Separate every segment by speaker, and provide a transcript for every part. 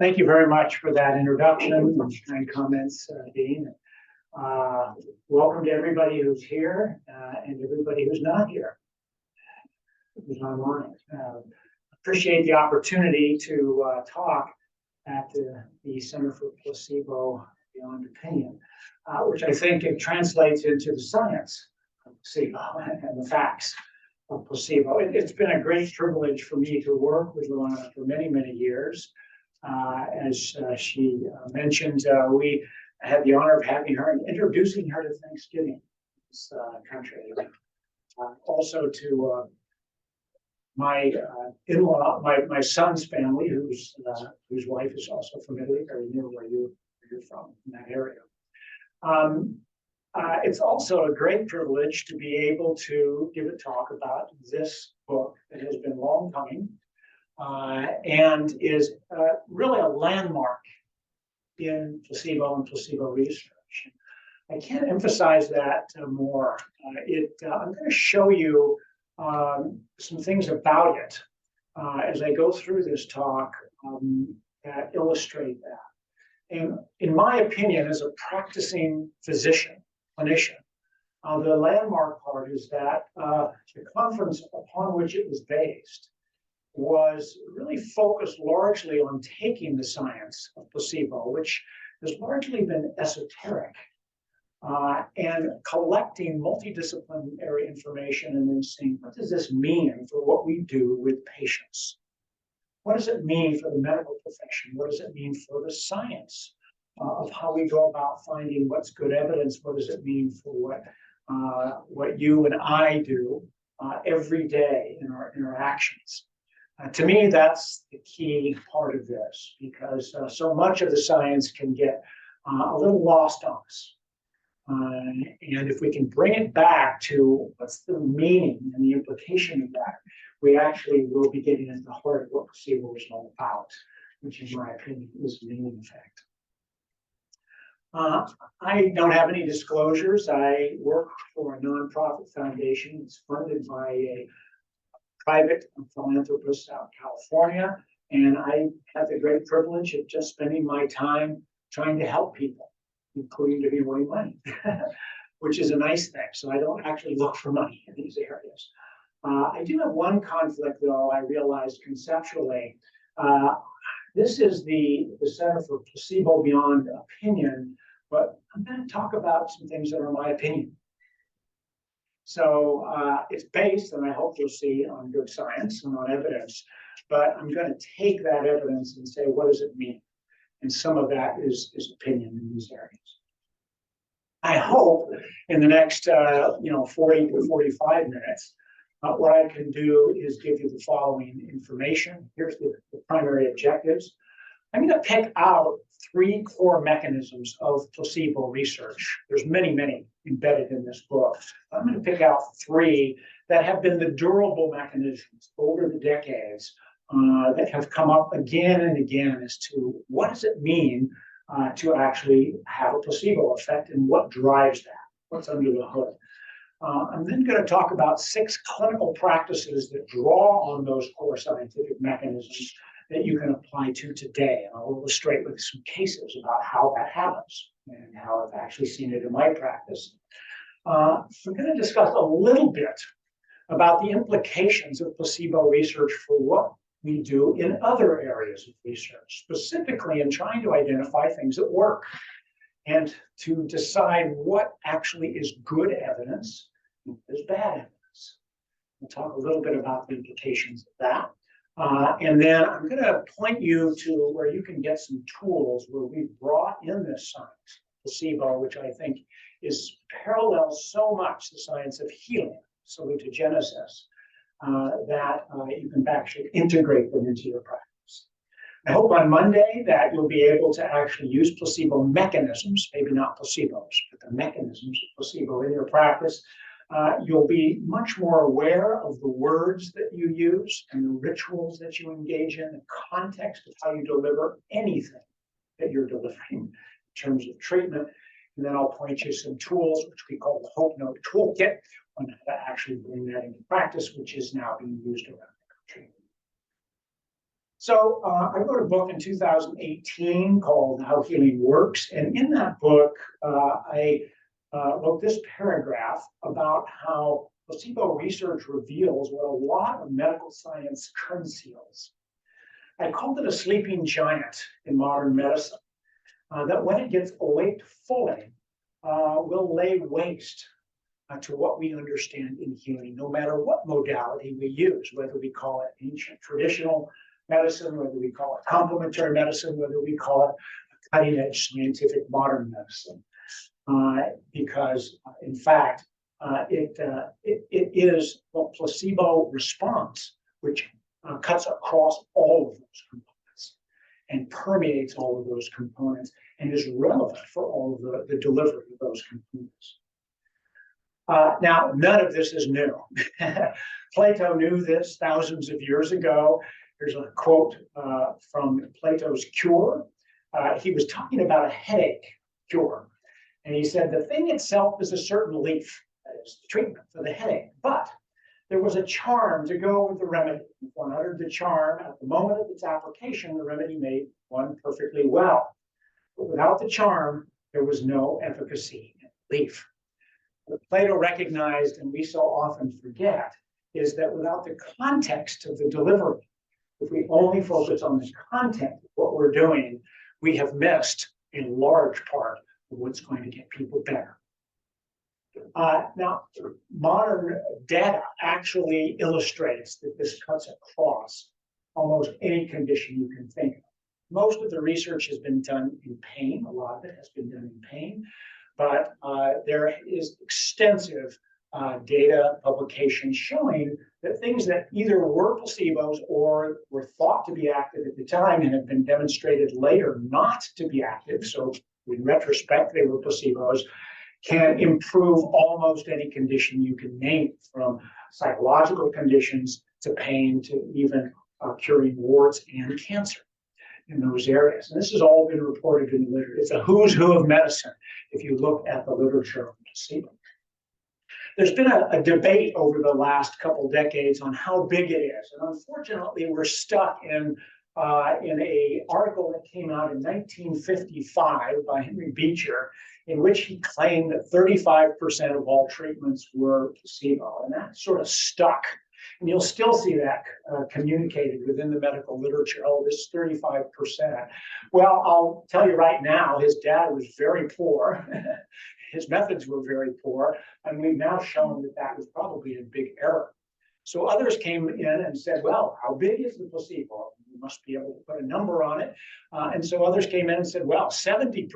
Speaker 1: Thank you very much for that introduction and kind comments, Dean. Welcome to everybody who's here and everybody who's not here, who's online. Appreciate the opportunity to talk at the Center for Placebo Beyond Opinion, which I think it translates into the science of placebo and the facts of placebo. It's been a great privilege for me to work with Jonas for many, many years. As she mentioned, we had the honor of having her and introducing her to Thanksgiving in this country. Also to my in-law, my son's family, whose wife is also from Italy, very near where you're from, in that area. It's also a great privilege to be able to give a talk about this book that has been long coming and is really a landmark in placebo and placebo research. I can't emphasize that more. I'm going to show you some things about it as I go through this talk that illustrate that. And in my opinion, as a practicing clinician, the landmark part is that the conference upon which it was based was really focused largely on taking the science of placebo, which has largely been esoteric, and collecting multidisciplinary information and then seeing what does this mean for what we do with patients? What does it mean for the medical profession? What does it mean for the science of how we go about finding what's good evidence? What does it mean for what you and I do every day in our interactions? To me, that's the key part of this, because so much of the science can get a little lost on us. And if we can bring it back to what's the meaning and the implication of that, we actually will be getting at the heart of what placebo is all about, which in my opinion is the meaning effect. I don't have any disclosures. I work for a nonprofit foundation. It's funded by a private philanthropist out in California, and I have the great privilege of just spending my time trying to help people, including giving away money, which is a nice thing. So I don't actually look for money in these areas. I do have one conflict, though, I realized conceptually. This is the Center for Placebo Beyond Opinion, but I'm going to talk about some things that are my opinion. So it's based, and I hope you'll see, on good science and on evidence, but I'm going to take that evidence and say, what does it mean? And some of that is opinion in these areas. I hope in the next 40 to 45 minutes, what I can do is give you the following information. Here's the primary objectives. I'm going to pick out 3 core mechanisms of placebo research. There's many, many embedded in this book. I'm going to pick out 3 that have been the durable mechanisms over the decades that have come up again and again as to what does it mean to actually have a placebo effect and what drives that, what's under the hood. I'm then going to talk about 6 clinical practices that draw on those core scientific mechanisms that you can apply to today. And I'll illustrate with some cases about how that happens and how I've actually seen it in my practice. We're going to discuss a little bit about the implications of placebo research for what we do in other areas of research, specifically in trying to identify things that work and to decide what actually is good evidence and what is bad evidence. We'll talk a little bit about the implications of that. And then I'm going to point you to where you can get some tools where we've brought in this science, placebo, which I think is parallels so much the science of healing, salutogenesis, that you can actually integrate them into your practice. I hope on Monday that you'll be able to actually use placebo mechanisms, maybe not placebos, but the mechanisms of placebo in your practice. You'll be much more aware of the words that you use and the rituals that you engage in, the context of how you deliver anything that you're delivering in terms of treatment. And then I'll point you some tools, which we call the Hope Note Toolkit, on how to actually bring that into practice, which is now being used around the country. So I wrote a book in 2018 called How Healing Works. And in that book, I wrote this paragraph about how placebo research reveals what a lot of medical science conceals. I called it a sleeping giant in modern medicine, that when it gets awake fully, will lay waste to what we understand in healing, no matter what modality we use, whether we call it ancient traditional medicine, whether we call it complementary medicine, whether we call it cutting edge scientific modern medicine. Because in fact, it is a placebo response, which cuts across all of those components and permeates all of those components and is relevant for all of the delivery of those components. Now, none of this is new. Plato knew this thousands of years ago. Here's a quote from Plato's Cure. He was talking about a headache cure. And he said, the thing itself is a certain leaf, that is the treatment for the headache. But there was a charm to go with the remedy. If one uttered the charm at the moment of its application, the remedy made one perfectly well. But without the charm, there was no efficacy in the leaf. What Plato recognized, and we so often forget, is that without the context of the delivery, if we only focus on the content of what we're doing, we have missed a large part of what's going to get people better. Now, modern data actually illustrates that this cuts across almost any condition you can think of. Most of the research has been done in pain. A lot of it has been done in pain. But there is extensive data publication showing that things that either were placebos or were thought to be active at the time and have been demonstrated later not to be active, so in retrospect they were placebos, can improve almost any condition you can name, from psychological conditions to pain to even curing warts and cancer in those areas. And this has all been reported in the literature. It's a who's who of medicine if you look at the literature on placebo. There's been a debate over the last couple decades on how big it is. And unfortunately, we're stuck in an article that came out in 1955 by Henry Beecher, in which he claimed that 35% of all treatments were placebo. And that sort of stuck. And you'll still see that communicated within the medical literature. Oh, this is 35%. Well, I'll tell you right now, his data was very poor. His methods were very poor. And we've now shown that that was probably a big error. So others came in and said, well, how big is the placebo? We must be able to put a number on it. And so others came in and said, well, 70%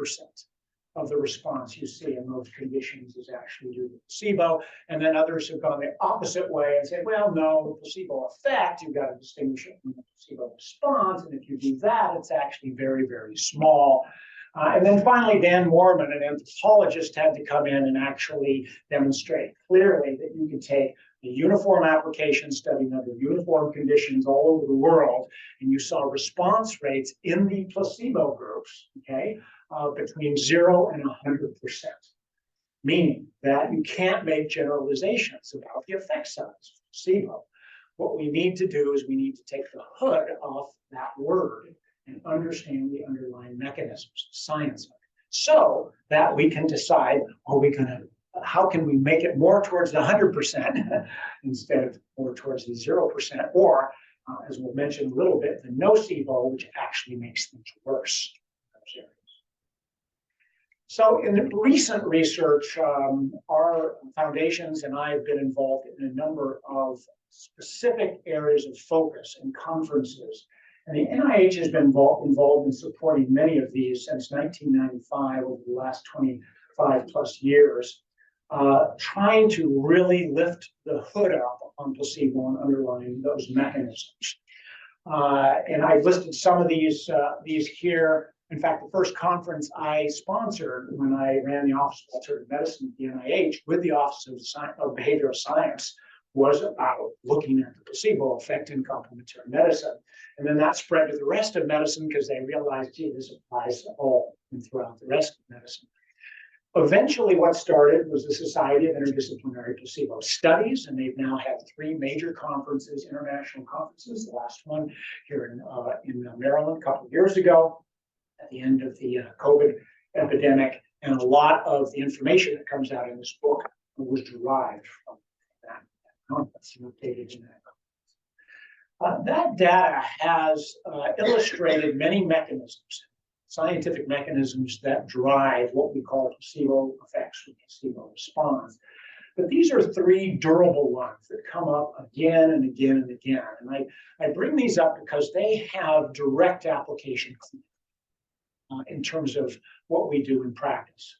Speaker 1: of the response you see in most conditions is actually due to placebo. And then others have gone the opposite way and said, well, no, the placebo effect, you've got to distinguish it from the placebo response. And if you do that, it's actually very, very small. And then finally, Dan Moorman, an anthropologist, had to come in and actually demonstrate clearly that you can take a uniform application study under uniform conditions all over the world, and you saw response rates in the placebo groups, okay, between 0 and 100%, meaning that you can't make generalizations about the effect size of placebo. What we need to do is we need to take the hood off that word and understand the underlying mechanisms, science of it, so that we can decide, how can we make it more towards the 100% instead of more towards the 0%, or as we'll mention a little bit, the nocebo, which actually makes things worse in those areas. So in the recent research, our foundations and I have been involved in a number of specific areas of focus and conferences. And the NIH has been involved in supporting many of these since 1995, over the last 25 plus years, trying to really lift the hood up on placebo and underlying those mechanisms. And I've listed some of these here. In fact, the first conference I sponsored when I ran the Office of Alternative Medicine at the NIH with the Office of Behavioral Science was about looking at the placebo effect in complementary medicine. And then that spread to the rest of medicine because they realized, gee, this applies to all and throughout the rest of medicine. Eventually, what started was the Society of Interdisciplinary Placebo Studies, and they've now had 3 major conferences, international conferences. The last one here in Maryland a couple of years ago, at the end of the COVID epidemic, and a lot of the information that comes out in this book was derived from that conference and updated in that conference. That data has illustrated many mechanisms, scientific mechanisms that drive what we call placebo effects or placebo response. But these are 3 durable ones that come up again and again and again. And I bring these up because they have direct application in terms of what we do in practice.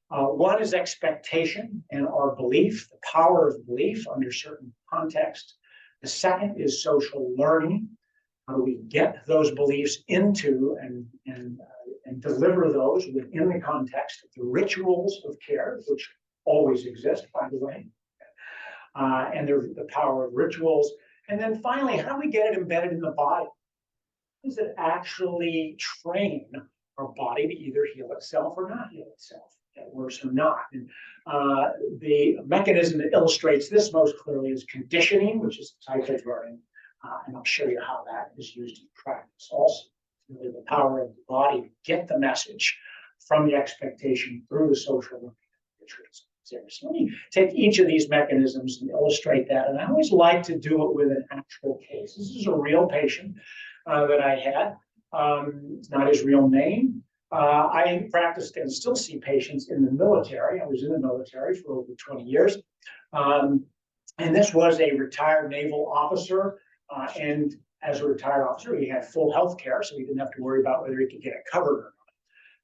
Speaker 1: One is expectation and our belief, the power of belief under certain context. The second is social learning. How do we get those beliefs into and deliver those within the context of the rituals of care, which always exist, by the way, and the power of rituals. And then finally, how do we get it embedded in the body? How does it actually train our body to either heal itself or not heal itself, get worse or not? And the mechanism that illustrates this most clearly is conditioning, which is the type of learning, and I'll show you how that is used in practice also. Really the power of the body to get the message from the expectation through the social learning rituals. So let me take each of these mechanisms and illustrate that. And I always like to do it with an actual case. This is a real patient that I had. It's not his real name. I practiced and still see patients in the military. I was in the military for over 20 years. And this was a retired naval officer. And as a retired officer, he had full health care, so he didn't have to worry about whether he could get it covered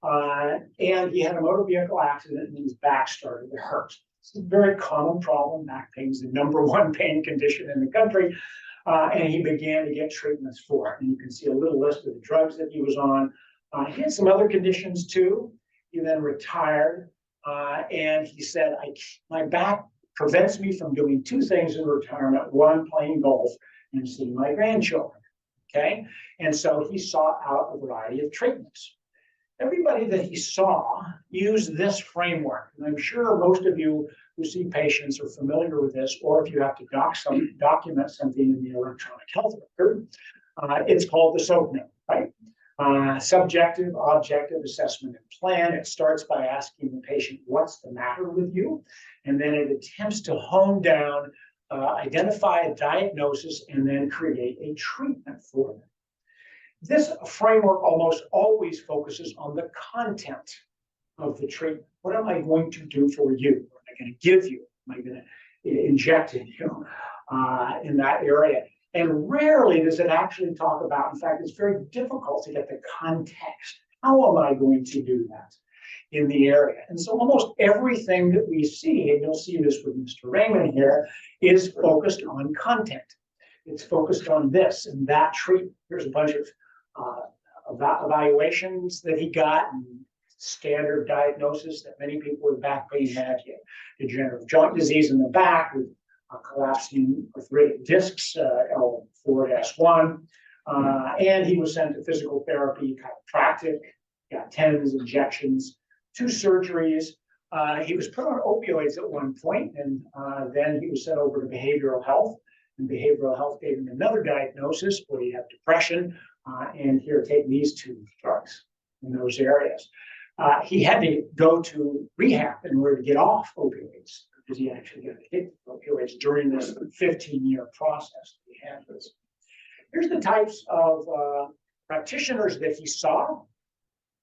Speaker 1: or not. And he had a motor vehicle accident and his back started to hurt. It's a very common problem. Back pain is the #1 pain condition in the country. And he began to get treatments for it. And you can see a little list of the drugs that he was on. He had some other conditions too. He then retired. And he said, my back prevents me from doing 2 things in retirement. One, playing golf, and seeing my grandchildren. Okay. And so he sought out a variety of treatments. Everybody that he saw used this framework. And I'm sure most of you who see patients are familiar with this, or if you have to document something in the electronic health record, it's called the SOAP note, right? Subjective, objective assessment and plan. It starts by asking the patient, what's the matter with you? And then it attempts to hone down, identify a diagnosis, and then create a treatment for them. This framework almost always focuses on the content of the treatment. What am I going to do for you? What am I going to give you? Am I going to inject in you in that area? And rarely does it actually talk about, in fact, it's very difficult to get the context. How am I going to do that in the area? And so almost everything that we see, and you'll see this with Mr. Raymond here, is focused on content. It's focused on this and that treatment. Here's a bunch of evaluations that he got and standard diagnosis that many people with back pain had. He had degenerative joint disease in the back with collapsing arthritic discs, L4-S1. And he was sent to physical therapy, chiropractic, got TENS, injections, 2 surgeries. He was put on opioids at one point, and then he was sent over to behavioral health. And behavioral health gave him another diagnosis where he had depression. And here, take these 2 drugs in those areas. He had to go to rehab in order to get off opioids because he actually got hit with opioids during this 15-year process that he had this. Here's the types of practitioners that he saw.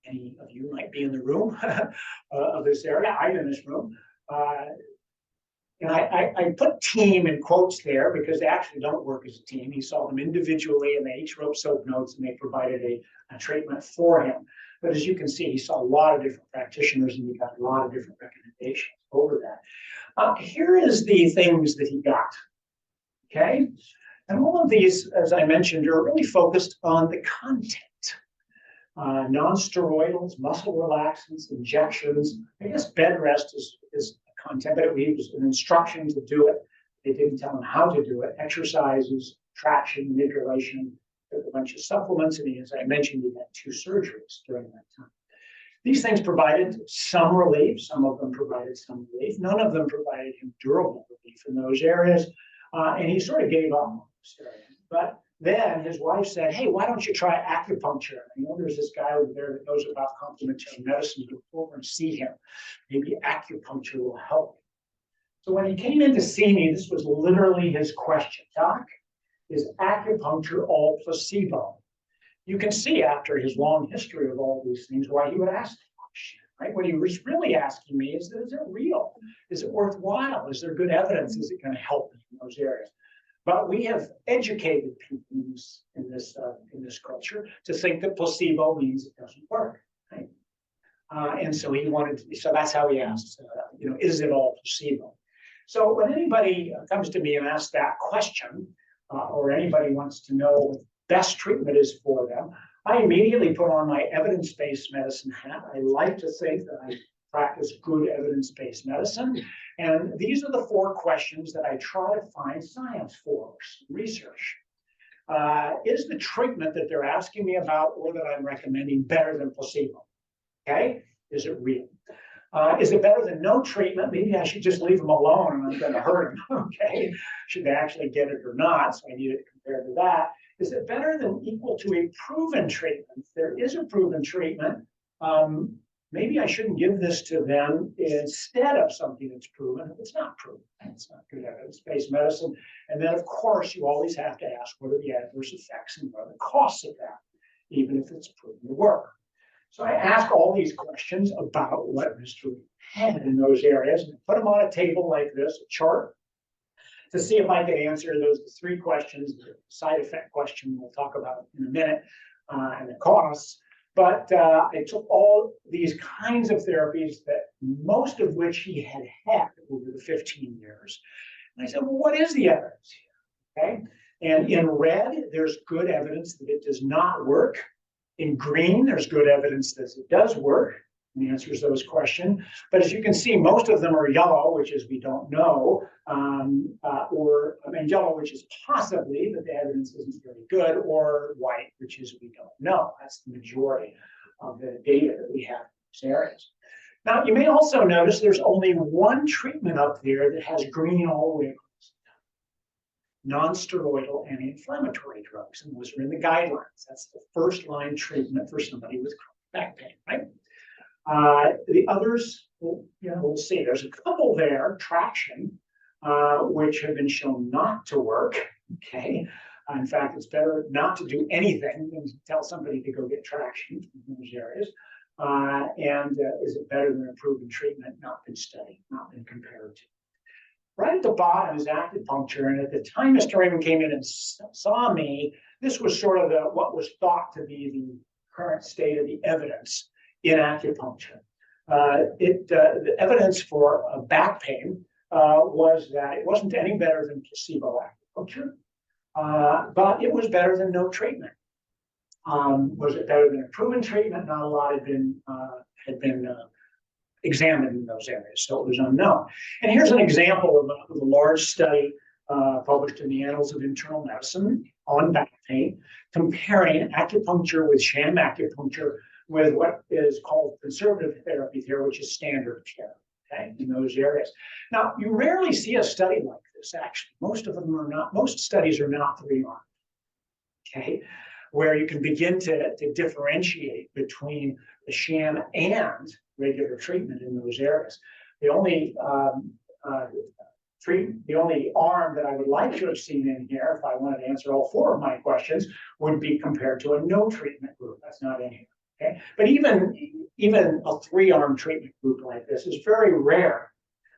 Speaker 1: Any of you might be in the room of this area. I'm in this room. And I put team in quotes there because they actually don't work as a team. He saw them individually and they each wrote SOAP notes and they provided a treatment for him. But as you can see, he saw a lot of different practitioners and he got a lot of different recommendations over that. Here is the things that he got, okay? And all of these, as I mentioned, are really focused on the content. Non-steroidals, muscle relaxants, injections. I guess bed rest is content, but it was an instruction to do it. They didn't tell him how to do it. Exercises, traction, manipulation, a bunch of supplements, and as I mentioned, he had 2 surgeries during that time. These things provided some relief. Some of them provided some relief. None of them provided him durable relief in those areas. And he sort of gave up on this area. But then his wife said, hey, why don't you try acupuncture? I know there's this guy over there that knows about complementary medicine. Go over and see him. Maybe acupuncture will help. So when he came in to see me, this was literally his question. Doc, is acupuncture all placebo? You can see after his long history of all these things why he would ask the question, right? What he was really asking me is it real? Is it worthwhile? Is there good evidence? Is it going to help in those areas? But we have educated people in this culture to think that placebo means it doesn't work, right? And so so that's how he asked, is it all placebo? So when anybody comes to me and asks that question, or anybody wants to know what the best treatment is for them, I immediately put on my evidence-based medicine hat. I like to think that I practice good evidence-based medicine. And these are the 4 questions that I try to find science for, research. Is the treatment that they're asking me about or that I'm recommending better than placebo? Okay, is it real? Is it better than no treatment? Maybe I should just leave them alone and I'm going to hurt them. Okay, should they actually get it or not? So I need it compared to that. Is it better than equal to a proven treatment? If there is a proven treatment, maybe I shouldn't give this to them instead of something that's proven. If it's not proven, it's not good evidence-based medicine. And then, of course, you always have to ask what are the adverse effects and what are the costs of that, even if it's proven to work. So I ask all these questions about what Mr. had in those areas and put them on a table like this, a chart, to see if I could answer those 3 questions, the side effect question we'll talk about in a minute, and the costs. But I took all these kinds of therapies, that most of which he had had over the 15 years. And I said, well, what is the evidence here? Okay. And in red, there's good evidence that it does not work. In green, there's good evidence that it does work and answers those questions. But as you can see, most of them are yellow, which is we don't know, yellow, which is possibly, but the evidence isn't very good, or white, which is we don't know. That's the majority of the data that we have in these areas. Now, you may also notice there's only one treatment up there that has green all the way across. Non-steroidal anti-inflammatory drugs, and those are in the guidelines. That's the first-line treatment for somebody with chronic back pain, right? The others, we'll see. There's a couple there, traction, which have been shown not to work. Okay, in fact, it's better not to do anything than to tell somebody to go get traction in those areas. Is it better than a proven treatment? Not been studied, not been compared to. Right at the bottom is acupuncture, and at the time Mr. Raymond came in and saw me, this was sort of what was thought to be the current state of the evidence in acupuncture. The evidence for back pain was that it wasn't any better than placebo acupuncture, but it was better than no treatment. Was it better than a proven treatment? Not a lot had been examined in those areas, so it was unknown. And here's an example of a large study published in the Annals of Internal Medicine on back pain, comparing acupuncture with sham acupuncture with what is called conservative therapy here, which is standard care, okay, in those areas. Now, you rarely see a study like this, actually. Most studies are not 3-armed, okay, where you can begin to differentiate between the sham and regular treatment in those areas. The only arm that I would like to have seen in here, if I wanted to answer all 4 of my questions, would be compared to a no treatment group. That's not in here. Okay, but even a 3-arm treatment group like this is very rare,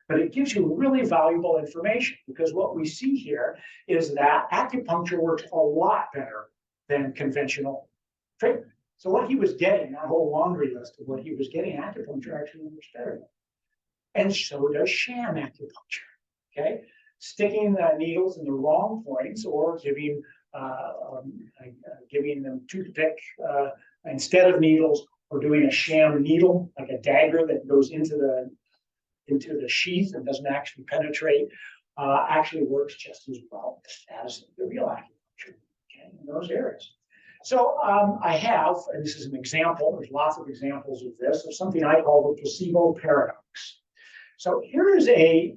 Speaker 1: but it gives you really valuable information, because what we see here is that acupuncture works a lot better than conventional treatment. So what he was getting, that whole laundry list of what he was getting, acupuncture actually works better. And so does sham acupuncture. Okay, sticking needles in the wrong points, or giving them toothpick instead of needles, or doing a sham needle, like a dagger that goes into the sheath and doesn't actually penetrate, actually works just as well as the real acupuncture, okay, in those areas. So I have, and this is an example, there's lots of examples of this, of something I call the placebo paradox. So here is a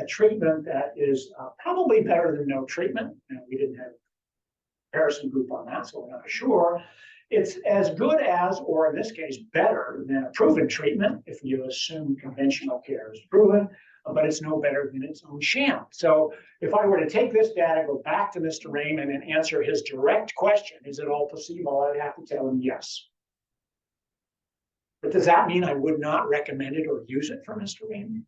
Speaker 1: treatment that is probably better than no treatment. And we didn't have a comparison group on that, so we're not sure. It's as good as, or in this case, better than a proven treatment, if you assume conventional care is proven, but it's no better than its own sham. So if I were to take this data, go back to Mr. Raymond and answer his direct question, is it all placebo? I'd have to tell him yes. But does that mean I would not recommend it or use it for Mr. Raymond?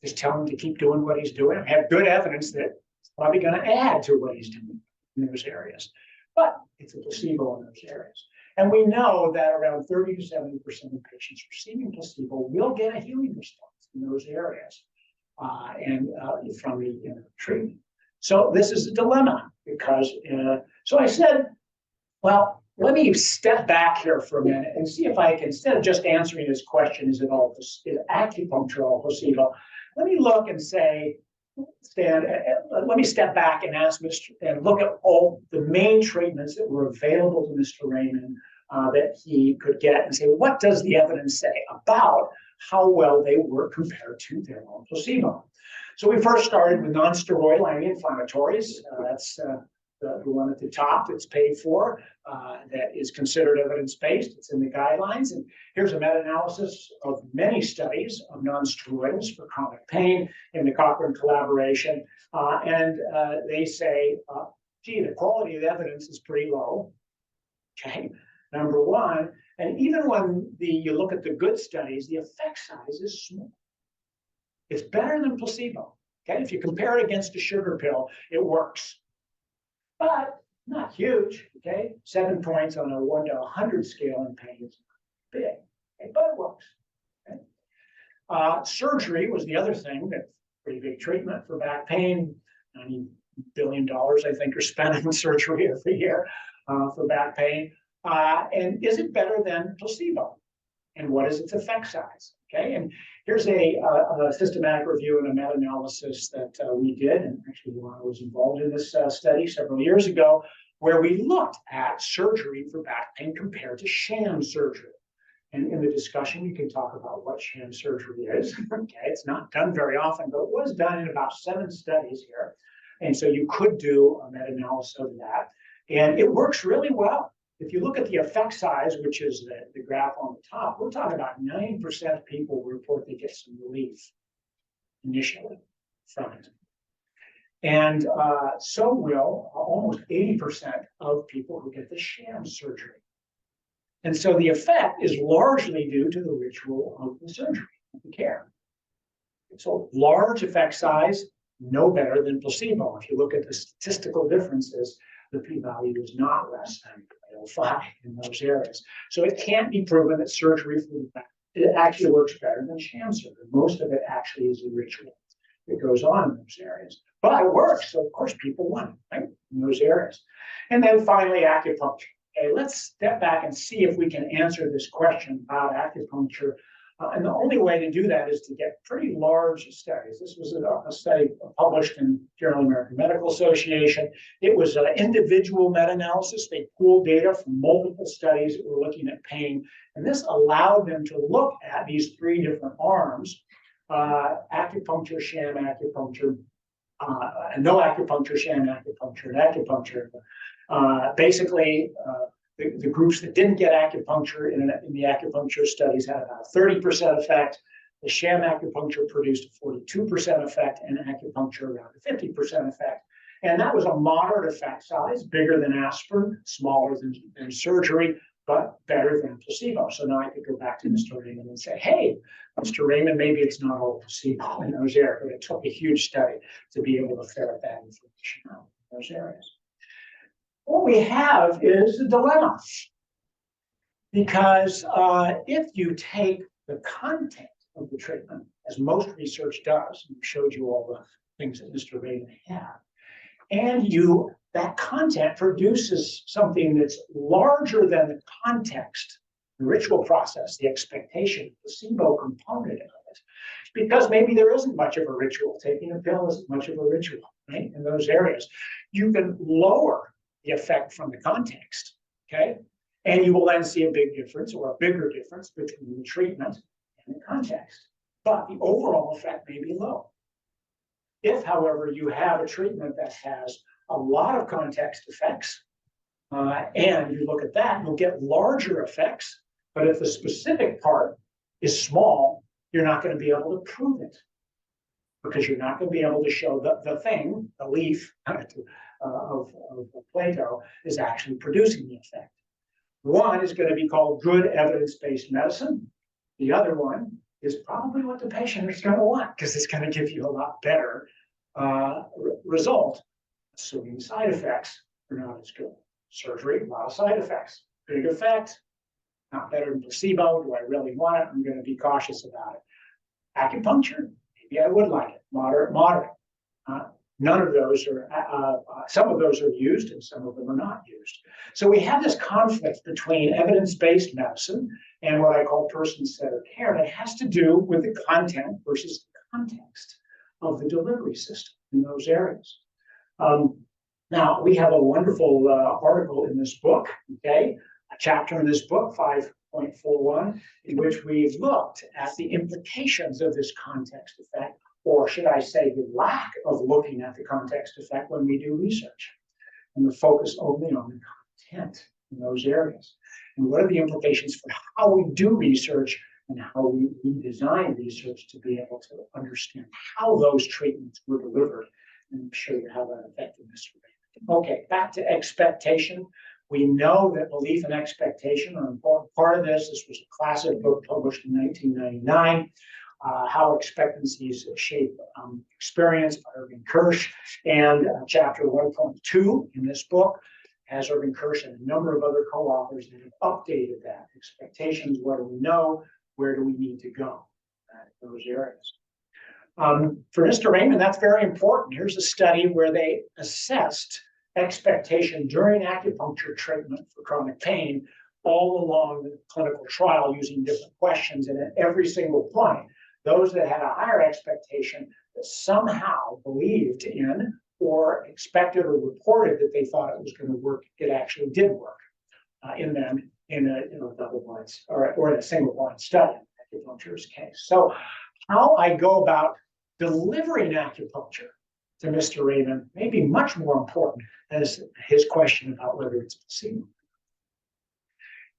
Speaker 1: Just tell him to keep doing what he's doing. I have good evidence that it's probably going to add to what he's doing in those areas. But it's a placebo in those areas. And we know that around 30 to 70% of patients receiving placebo will get a healing response in those areas from the treatment. So this is a dilemma because, so I said, well, let me step back here for a minute and see if I can, instead of just answering this question, is acupuncture all placebo? Let me look and say, let me step back and ask and look at all the main treatments that were available to Mr. Raymond that he could get and say, what does the evidence say about how well they work compared to their own placebo? So we first started with non-steroidal anti-inflammatories. That's the one at the top that's paid for, that is considered evidence-based. It's in the guidelines. And here's a meta-analysis of many studies of non-steroidals for chronic pain in the Cochrane collaboration. And they say, gee, the quality of the evidence is pretty low. Okay, number one. And even when you look at the good studies, the effect size is small. It's better than placebo. Okay, if you compare it against a sugar pill, it works. But not huge, okay? 7 points on a 1 to 100 scale in pain is big, okay? But it works. Okay? Surgery was the other thing, that's pretty big treatment for back pain. $90 billion, I think, are spent on surgery every year for back pain. And is it better than placebo? And what is its effect size? Okay, and here's a systematic review and a meta-analysis that we did, and actually I was involved in this study several years ago, where we looked at surgery for back pain compared to sham surgery. And in the discussion, you can talk about what sham surgery is. Okay, it's not done very often, but it was done in about 7 studies here. And so you could do a meta-analysis of that, and it works really well. If you look at the effect size, which is the graph on the top, we're talking about 90% of people report they get some relief initially from it. And so will almost 80% of people who get the sham surgery. And so the effect is largely due to the ritual of the surgery, the care. So large effect size, no better than placebo. If you look at the statistical differences, the p-value is not less than 0.05 in those areas. So it can't be proven that surgery for the back, it actually works better than sham surgery. Most of it actually is a ritual that goes on in those areas. But it works, so of course people want it, right, in those areas. And then finally, acupuncture. Okay, let's step back and see if we can answer this question about acupuncture. And the only way to do that is to get pretty large studies. This was a study published in Journal of the American Medical Association. It was an individual meta-analysis. They pooled data from multiple studies that were looking at pain. And this allowed them to look at these 3 different arms, acupuncture, sham acupuncture, no acupuncture, sham acupuncture, and acupuncture. Basically, the groups that didn't get acupuncture in the acupuncture studies had about a 30% effect. The sham acupuncture produced a 42% effect, and acupuncture around a 50% effect. And that was a moderate effect size, bigger than aspirin, smaller than surgery, but better than placebo. So now I could go back to Mr. Raymond and say, hey, Mr. Raymond, maybe it's not all placebo in those areas, but it took a huge study to be able to ferret that information out in those areas. What we have is a dilemma, because if you take the content of the treatment, as most research does, and we showed you all the things that Mr. Raymond had, and that content produces something that's larger than the context, the ritual process, the expectation, the placebo component of it, because maybe there isn't much of a ritual. Taking a pill isn't much of a ritual, right? In those areas, you can lower the effect from the context, okay? And you will then see a big difference or a bigger difference between the treatment and the context. But the overall effect may be low. If, however, you have a treatment that has a lot of context effects, and you look at that, you'll get larger effects. But if the specific part is small, you're not going to be able to prove it, because you're not going to be able to show that the thing, the leaf of Plato, is actually producing the effect. One is going to be called good evidence-based medicine. The other one is probably what the patient is going to want, because it's going to give you a lot better result, assuming side effects are not as good. Surgery, a lot of side effects. Big effect, not better than placebo. Do I really want it? I'm going to be cautious about it. Acupuncture, maybe I would like it. Moderate, moderate. None of those are, some of those are used and some of them are not used. So we have this conflict between evidence-based medicine and what I call person-centered care, and it has to do with the content versus the context of the delivery system in those areas. Now, we have a wonderful article in this book, okay, a chapter in this book, 5.41, in which we've looked at the implications of this context effect, or should I say the lack of looking at the context effect when we do research, and the focus only on the content in those areas. And what are the implications for how we do research and how we design research to be able to understand how those treatments were delivered and show you how that affected Mr. Raymond. Okay, back to expectation. We know that belief and expectation are an important part of this. This was a classic book published in 1999, How Expectancies Shape Experience by Irving Kirsch. And chapter 1.2 in this book has Irving Kirsch and a number of other co-authors that have updated that. Expectations, what do we know? Where do we need to go in those areas? For Mr. Raymond, that's very important. Here's a study where they assessed expectation during acupuncture treatment for chronic pain all along the clinical trial using different questions. And at every single point, those that had a higher expectation that somehow believed in or expected or reported that they thought it was going to work, it actually did work in them in a double blind or in a single blind study in acupuncture's case. So how I go about delivering acupuncture to Mr. Raymond may be much more important as his question about whether it's placebo.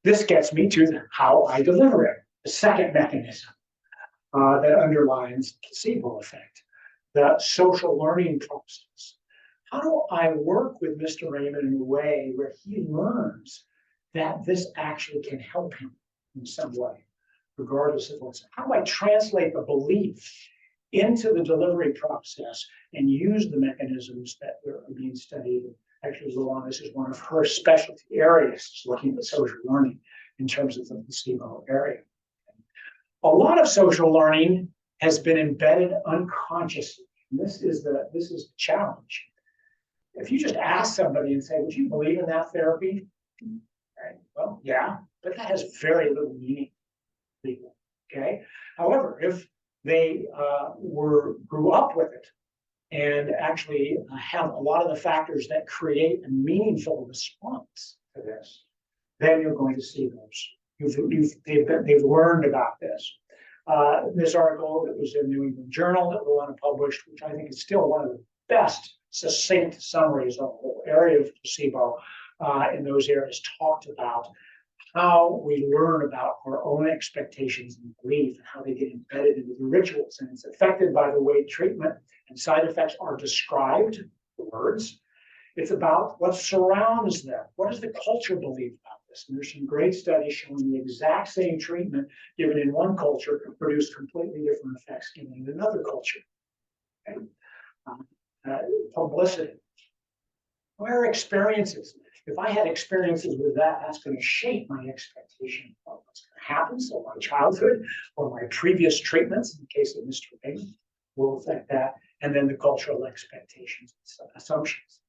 Speaker 1: This gets me to how I deliver it, the second mechanism that underlines placebo effect, the social learning process. How do I work with Mr. Raymond in a way where he learns that this actually can help him in some way, regardless of what's, how do I translate the belief into the delivery process and use the mechanisms that are being studied? Actually, Jonas is one of her specialty areas, looking at social learning in terms of the placebo area. A lot of social learning has been embedded unconsciously. And this is the challenge. If you just ask somebody and say, would you believe in that therapy? Right. Well, yeah, but that has very little meaning to people. Okay. However, if they grew up with it and actually have a lot of the factors that create a meaningful response to this, then you're going to see those. They've learned about this. This article that was in New England Journal that Luana published, which I think is still one of the best succinct summaries of the whole area of placebo in those areas, talked about how we learn about our own expectations and belief and how they get embedded into the rituals. And it's affected by the way treatment and side effects are described, the words. It's about what surrounds them. What does the culture believe about this? And there's some great studies showing the exact same treatment given in one culture can produce completely different effects given in another culture. Okay? Publicity. Where are experiences? If I had experiences with that, that's going to shape my expectation of what's going to happen. So my childhood or my previous treatments, in the case of Mr. Raymond, will affect that. And then the cultural expectations, assumptions.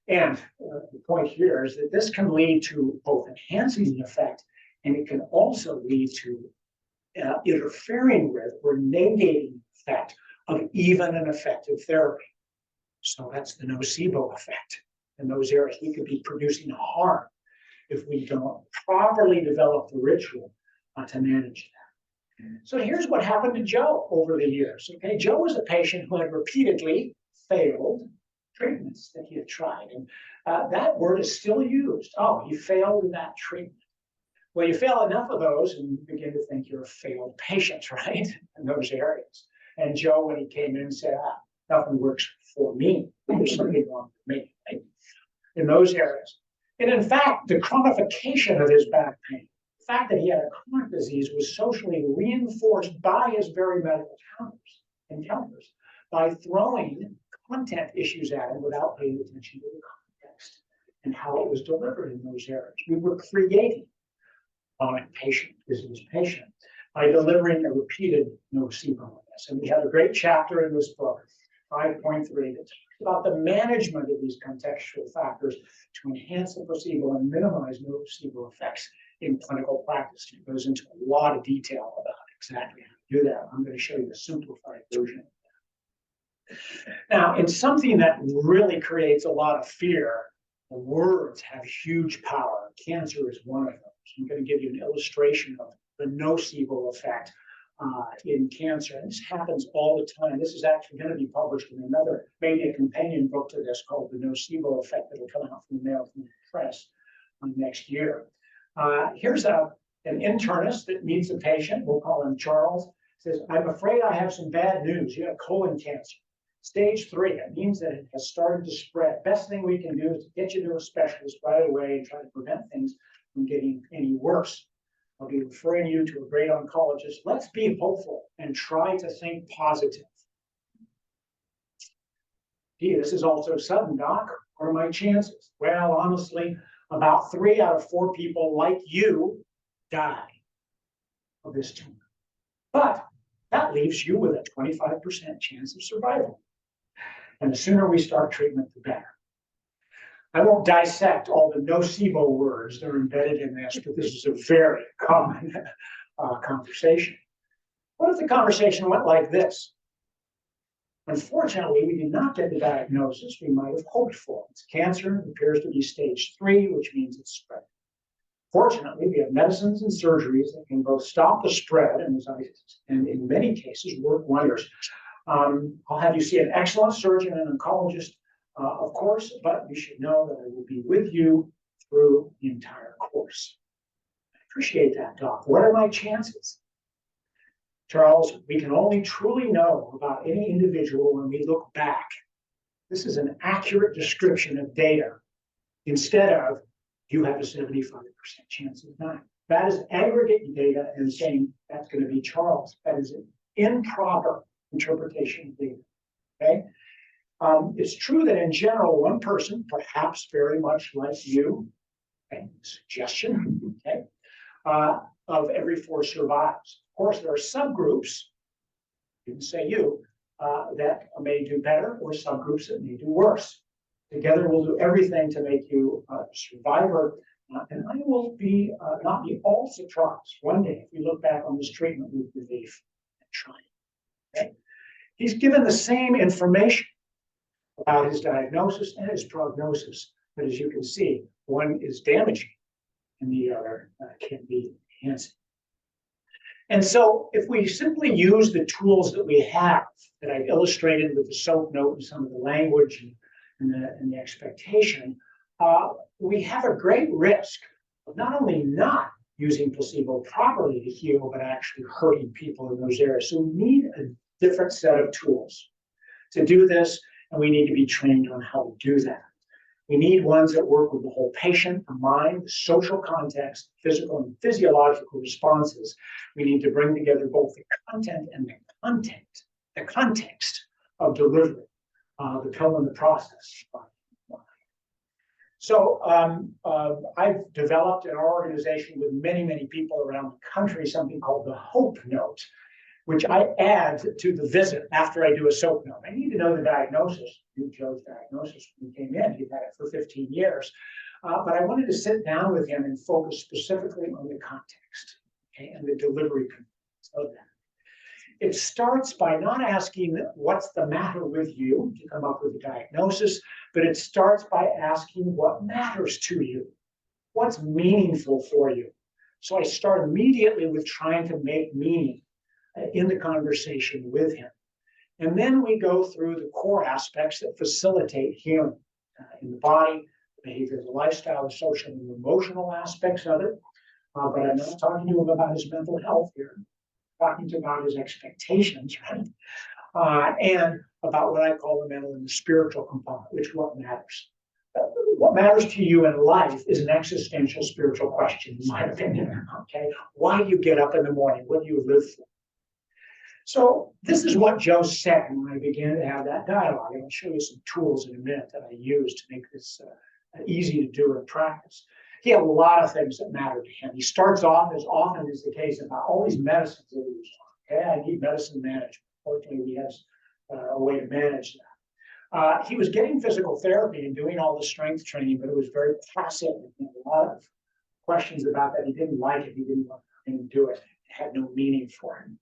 Speaker 1: And the point here is that this can lead to both enhancing the effect, and it can also lead to interfering with or negating the effect of even an effective therapy. So that's the nocebo effect in those areas. We could be producing harm if we don't properly develop the ritual to manage that. So here's what happened to Joe over the years. Okay, Joe was a patient who had repeatedly failed treatments that he had tried. And that word is still used. Oh, he failed that treatment. Well, you fail enough of those and you begin to think you're a failed patient, right? In those areas. And Joe, when he came in, said, nothing works for me. There's something wrong with me, right? In those areas. And in fact, the chronification of his back pain, the fact that he had a chronic disease was socially reinforced by his very medical encounters by throwing content issues at him without paying attention to the context and how it was delivered in those areas. We were creating chronic disease patient by delivering a repeated nocebo on this. And we have a great chapter in this book, 5.3, that talks about the management of these contextual factors to enhance the placebo and minimize nocebo effects in clinical practice. It goes into a lot of detail about exactly how to do that. I'm going to show you a simplified version. Now, in something that really creates a lot of fear, the words have huge power. Cancer is one of those. I'm going to give you an illustration of the nocebo effect in cancer. And this happens all the time. This is actually going to be published in another, maybe a companion book to this called The Nocebo Effect that will come out from the Mayo Clinic Press next year. Here's an internist that meets a patient. We'll call him Charles. Says, I'm afraid I have some bad news. You have colon cancer. Stage 3, it means that it has started to spread. Best thing we can do is to get you to a specialist right away and try to prevent things from getting any worse. I'll be referring you to a great oncologist. Let's be hopeful and try to think positive. Gee, this is all so sudden, Doc. What are my chances? Well, honestly, about 3 out of 4 people like you die of this tumor. But that leaves you with a 25% chance of survival. And the sooner we start treatment, the better. I won't dissect all the nocebo words that are embedded in this, but this is a very common conversation. What if the conversation went like this? Unfortunately, we did not get the diagnosis we might have hoped for. It's cancer. It appears to be stage 3, which means it's spread. Fortunately, we have medicines and surgeries that can both stop the spread and in many cases work wonders. I'll have you see an excellent surgeon and oncologist, of course, but you should know that I will be with you through the entire course. I appreciate that, Doc. What are my chances? Charles, we can only truly know about any individual when we look back. This is an accurate description of data instead of you have a 75% chance of dying. That is aggregate data and saying that's going to be Charles. That is an improper interpretation of data. Okay? It's true that in general, one person, perhaps very much like you, okay, suggestion, okay, of every 4 survives. Of course, there are subgroups, didn't say you, that may do better, or subgroups that may do worse. Together, we'll do everything to make you a survivor, and I will be not be all surprised one day if we look back on this treatment with relief and triumph. Okay? He's given the same information about his diagnosis and his prognosis, but as you can see, one is damaging and the other can be enhancing. And so if we simply use the tools that we have that I've illustrated with the SOAP note and some of the language and the expectation, we have a great risk of not only not using placebo properly to heal, but actually hurting people in those areas. So we need a different set of tools to do this, and we need to be trained on how to do that. We need ones that work with the whole patient, the mind, the social context, physical and physiological responses. We need to bring together both the content and the context of delivery, the pill and the process. So I've developed in our organization with many, many people around the country something called the HOPE Note, which I add to the visit after I do a SOAP note. I need to know the diagnosis. You chose diagnosis when you came in. You've had it for 15 years. But I wanted to sit down with him and focus specifically on the context, okay, and the delivery of that. It starts by not asking what's the matter with you to come up with a diagnosis, but it starts by asking what matters to you, what's meaningful for you. So I start immediately with trying to make meaning in the conversation with him. And then we go through the core aspects that facilitate healing in the body, the behavior, the lifestyle, the social and emotional aspects of it. But I'm not talking to him about his mental health here. I'm talking about his expectations, right? And about what I call the mental and the spiritual component, which is what matters. What matters to you in life is an existential spiritual question, in my opinion. Okay, why do you get up in the morning? What do you live for? So this is what Joe said when I began to have that dialogue. And I'll show you some tools in a minute that I use to make this easy to do in practice. He had a lot of things that mattered to him. He starts off, as often is the case, about all these medicines that he was on. Okay, I need medicine management. Fortunately, he has a way to manage that. He was getting physical therapy and doing all the strength training, but it was very passive. A lot of questions about that. He didn't like it. He didn't want to do it. It had no meaning for him.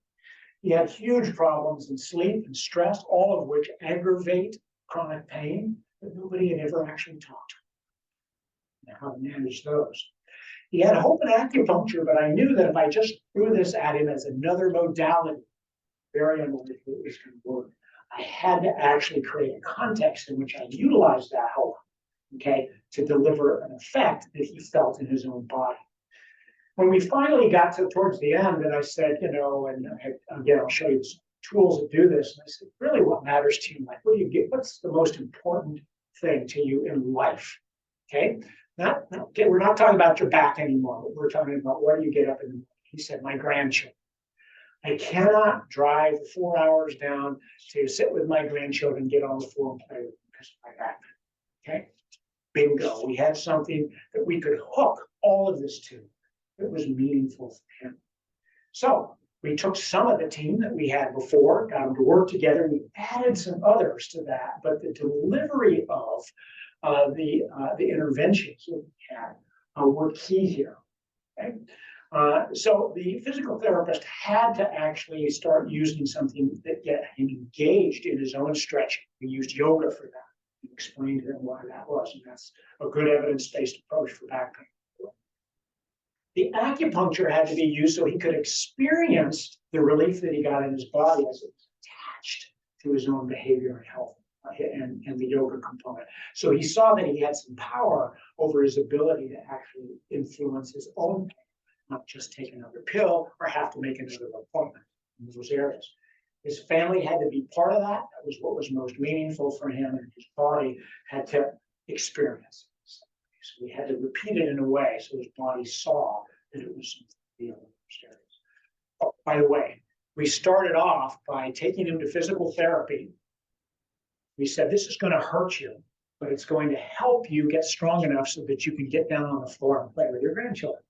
Speaker 1: He had huge problems in sleep and stress, all of which aggravate chronic pain, but nobody had ever actually talked to him how to manage those. He had hope in acupuncture, but I knew that if I just threw this at him as another modality, very unlikely it was going to work. I had to actually create a context in which I utilized that hope, okay, to deliver an effect that he felt in his own body. When we finally got towards the end, and I said, and again, I'll show you some tools that do this. And I said, really, what matters to you? Like, what do you get? What's the most important thing to you in life? Okay, we're not talking about your back anymore. We're talking about where do you get up in the morning. He said, my grandchildren. I cannot drive 4 hours down to sit with my grandchildren, get on the floor and play with them because of my back. Okay, bingo. We had something that we could hook all of this to. It was meaningful for him. So we took some of the team that we had before, got them to work together. We added some others to that, but the delivery of the interventions that we had were key here. Okay? So the physical therapist had to actually start using something that get him engaged in his own stretching. We used yoga for that. We explained to him why that was, and that's a good evidence-based approach for back pain. The acupuncture had to be used so he could experience the relief that he got in his body as it was attached to his own behavior and health and the yoga component. So he saw that he had some power over his ability to actually influence his own pain, not just take another pill or have to make another appointment in those areas. His family had to be part of that. That was what was most meaningful for him, and his body had to experience it. So we had to repeat it in a way so his body saw that it was something real. Oh, by the way, we started off by taking him to physical therapy. We said, this is going to hurt you, but it's going to help you get strong enough so that you can get down on the floor and play with your grandchildren.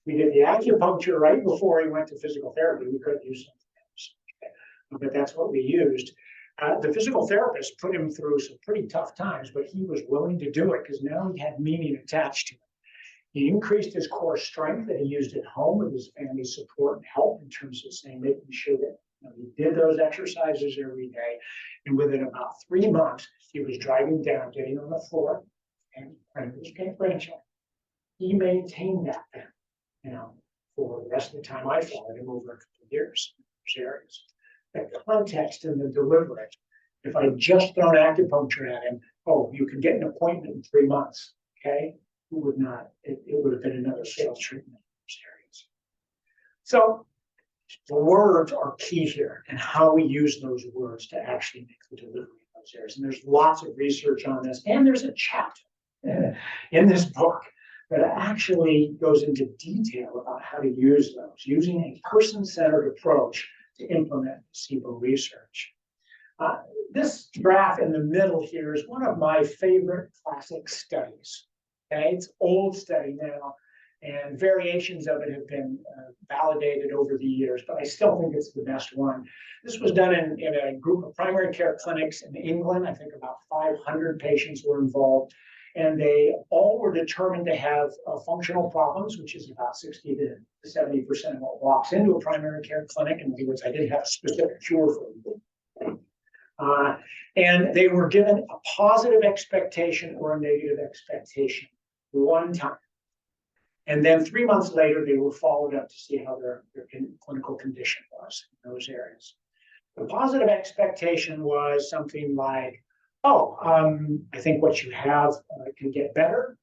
Speaker 1: We did the acupuncture right before he went to physical therapy. We could use something else, but that's what we used. The physical therapist put him through some pretty tough times, but he was willing to do it because now he had meaning attached to it. He increased his core strength that he used at home with his family's support and help in terms of making sure that he did those exercises every day. And within about 3 months, he was driving down, getting on the floor, and playing with his grandchildren. He maintained that then, for the rest of the time I followed him over a couple of years in those areas. The context and the delivery. If I just thrown acupuncture at him, you can get an appointment in 3 months, okay? It would have been another failed treatment in those areas. So the words are key here and how we use those words to actually make the delivery in those areas. And there's lots of research on this, and there's a chapter in this book that actually goes into detail about how to use those, using a person-centered approach to implement placebo research. This graph in the middle here is one of my favorite classic studies. Okay, it's old study now, and variations of it have been validated over the years, but I still think it's the best one. This was done in a group of primary care clinics in England. I think about 500 patients were involved, And they all were determined to have functional problems, which is about 60 to 70% of what walks into a primary care clinic. In other words, I didn't have a specific cure for them. And they were given a positive expectation or a negative expectation one time. And then 3 months later, they were followed up to see how their clinical condition was in those areas. The positive expectation was something like, oh, I think what you have can get better.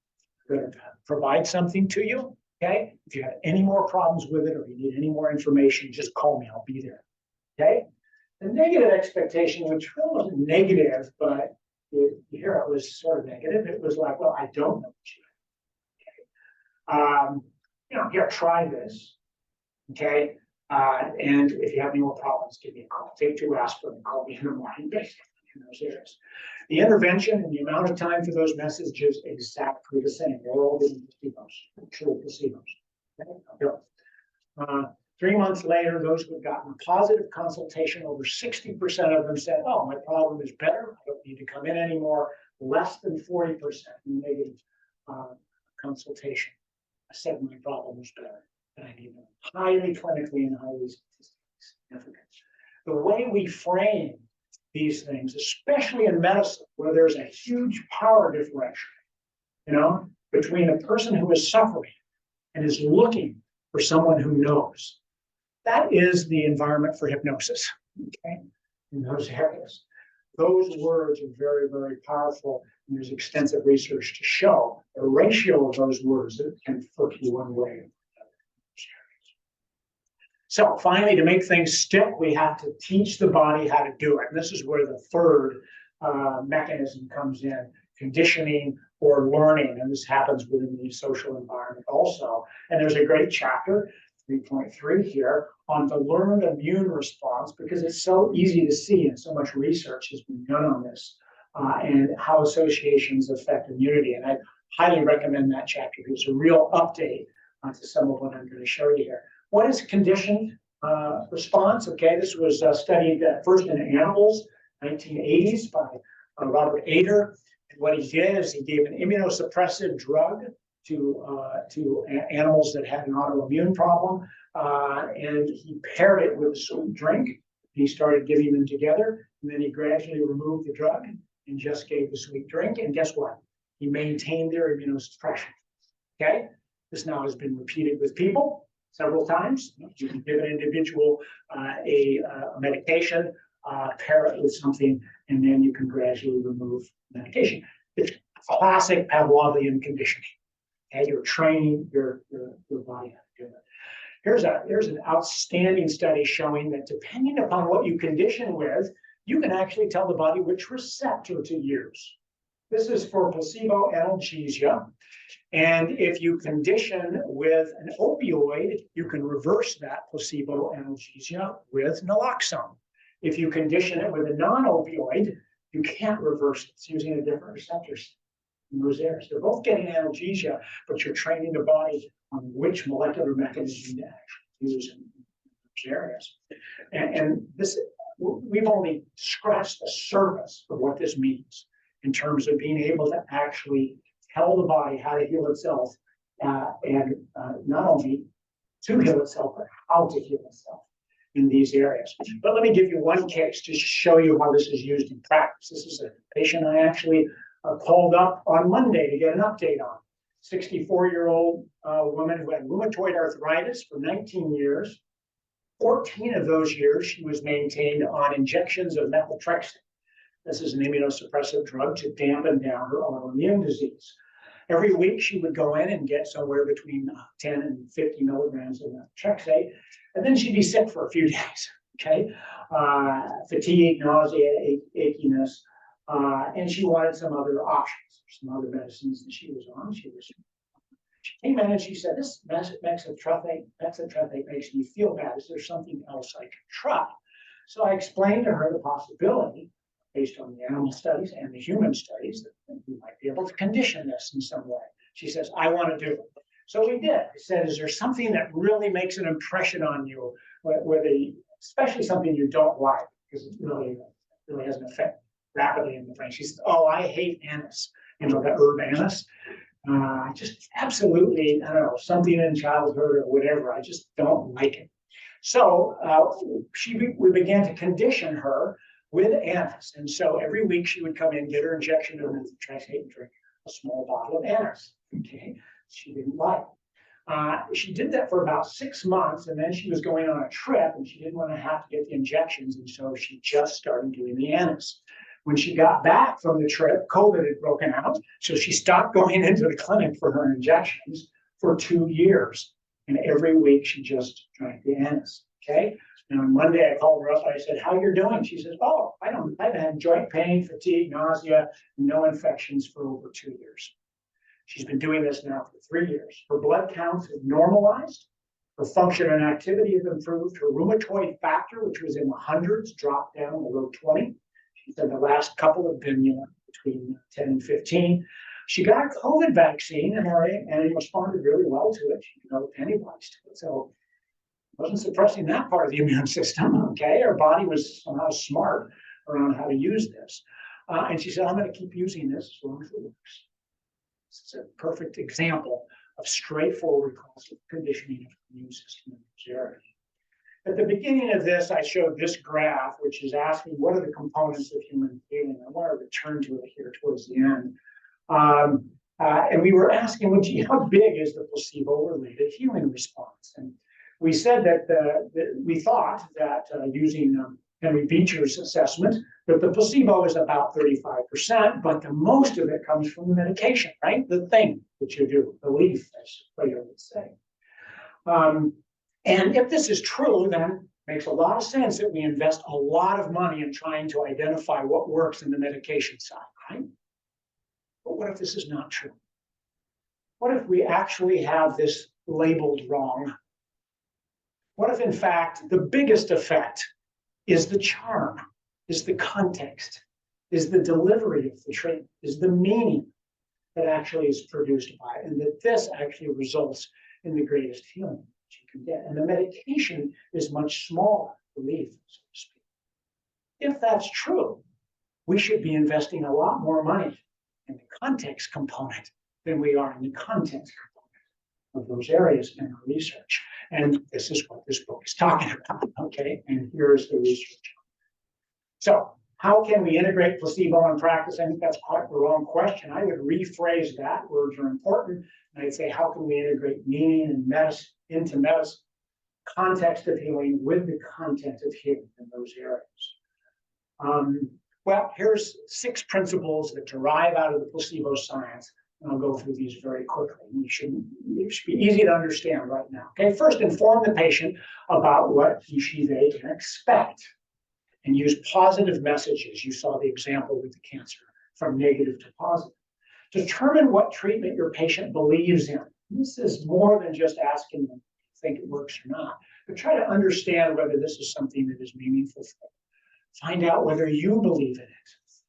Speaker 1: I'm going to provide something to you. Okay. If you have any more problems with it or you need any more information, just call me. I'll be there. Okay. The negative expectation, which really wasn't negative, but here it was sort of negative. It was like, well, I don't know what you have. Okay. Here, try this. Okay. And if you have any more problems, give me a call. Take 2 aspirin and call me in the morning, basically, in those areas. The intervention and the amount of time for those messages exactly the same. They're all getting placebos, true placebos. Okay. 3 months later, those who had gotten a positive consultation, over 60% of them said, oh, my problem is better. I don't need to come in anymore. Less than 40% negative consultation. I said my problem was better than I needed. Highly clinically and highly statistically significant. The way we frame these things, especially in medicine, where there's a huge power differential, between a person who is suffering and is looking for someone who knows. That is the environment for hypnosis, okay, in those areas. Those words are very, very powerful, and there's extensive research to show the ratio of those words that can flip you one way or another. So finally, to make things stick, we have to teach the body how to do it. And this is where the third mechanism comes in, conditioning or learning. And this happens within the social environment also. And there's a great chapter, 3.3 here, on the learned immune response, because it's so easy to see and so much research has been done on this and how associations affect immunity. And I highly recommend that chapter because it's a real update to some of what I'm going to show you here. What is conditioned response? Okay, this was studied first in animals, 1980s, by Robert Ader. And what he did is he gave an immunosuppressive drug to animals that had an autoimmune problem, and he paired it with a sweet drink. He started giving them together, and then he gradually removed the drug and just gave the sweet drink. And guess what? He maintained their immunosuppression. Okay, this now has been repeated with people several times. You can give an individual a medication, pair it with something, and then you can gradually remove medication. It's classic Pavlovian conditioning. Okay, you're training your body how to do it. Here's an outstanding study showing that depending upon what you condition with, you can actually tell the body which receptor to use. This is for placebo analgesia. And if you condition with an opioid, you can reverse that placebo analgesia with naloxone. If you condition it with a non-opioid, you can't reverse it. It's using a different receptor in those areas. They're both getting analgesia, but you're training the body on which molecular mechanism to actually use in those areas. And this, we've only scratched the surface of what this means in terms of being able to actually tell the body how to heal itself, and not only to heal itself, but how to heal itself in these areas. But let me give you one case to show you how this is used in practice. This is a patient I actually called up on Monday to get an update on. 64-year-old woman who had rheumatoid arthritis for 19 years. 14 of those years, she was maintained on injections of methotrexate. This is an immunosuppressive drug to dampen down her autoimmune disease. Every week, she would go in and get somewhere between 10 and 50 milligrams of methotrexate, and then she'd be sick for a few days, okay? Fatigue, nausea, achiness, and she wanted some other options, some other medicines that she was on. She came in and she said, this methotrexate makes me feel bad. Is there something else I can try? So I explained to her the possibility, based on the animal studies and the human studies, that we might be able to condition this in some way. She says, I want to do it. So we did. I said, is there something that really makes an impression on you, especially something you don't like, because it really has an effect rapidly in the brain? She said, oh, I hate anise. the herb anise. Just absolutely, I don't know, something in childhood or whatever. I just don't like it. So we began to condition her with anise. And so every week she would come in, get her injection of methotrexate, and drink a small bottle of anise. Okay, she didn't like it. She did that for about 6 months, and then she was going on a trip, and she didn't want to have to get the injections, and so she just started doing the anise. When she got back from the trip, COVID had broken out, so she stopped going into the clinic for her injections for 2 years. And every week she just drank the anise. Okay. And on Monday I called her up. I said, "How you're doing?" She says, "Oh, I've had joint pain, fatigue, nausea, and no infections for over 2 years." She's been doing this now for 3 years. Her blood counts have normalized. Her function and activity have improved. Her rheumatoid factor, which was in the hundreds, dropped down below 20. She said the last couple have been between 10 and 15. She got a COVID vaccine and responded really well to it. She developed antibodies to it. So it wasn't suppressing that part of the immune system. Okay. Her body was somehow smart around how to use this. And she said, "I'm going to keep using this as long as it works." This is a perfect example of straightforward classic conditioning of the immune system in this area. At the beginning of this, I showed this graph, which is asking what are the components of human healing. I want to return to it here towards the end. And we were asking, well, gee, how big is the placebo-related healing response? And we said that we thought that using Henry Beecher's assessment, that the placebo is about 35%, but the most of it comes from the medication, right? The thing that you do, the leaf, as Plato would say. And if this is true, then it makes a lot of sense that we invest a lot of money in trying to identify what works in the medication side, right? But what if this is not true? What if we actually have this labeled wrong? What if, in fact, the biggest effect is the charm, is the context, is the delivery of the treatment, is the meaning that actually is produced by it, and that this actually results in the greatest healing that you can get. And the medication is much smaller, the leaf, so to speak. If that's true, we should be investing a lot more money in the context component than we are in the content component of those areas in our research. And this is what this book is talking about, okay? And here's the research. So how can we integrate placebo in practice? I think that's quite the wrong question. I would rephrase that. Words are important. And I'd say, how can we integrate meaning and medicine into medicine, context of healing with the content of healing in those areas? Well, here's 6 principles that derive out of the placebo science. And I'll go through these very quickly. It should be easy to understand right now. Okay, first, inform the patient about what he, she, they can expect. And use positive messages. You saw the example with the cancer, from negative to positive. Determine what treatment your patient believes in. This is more than just asking them if they think it works or not, but try to understand whether this is something that is meaningful for them. Find out whether you believe in it.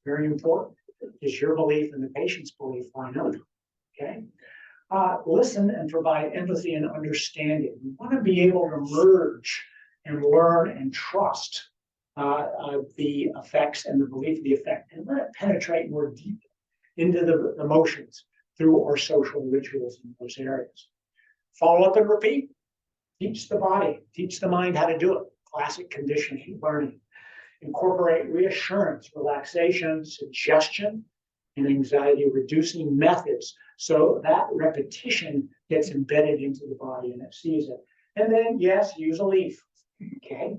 Speaker 1: Very important. Is your belief and the patient's belief line up? Okay. Listen and provide empathy and understanding. We want to be able to merge and learn and trust the effects and the belief of the effect, and let it penetrate more deeply into the emotions through our social rituals in those areas. Follow up and repeat. Teach the body, teach the mind how to do it. Classic conditioning, learning. Incorporate reassurance, relaxation, suggestion, and anxiety reducing methods so that repetition gets embedded into the body and it sees it. And then, yes, use a leaf. Okay.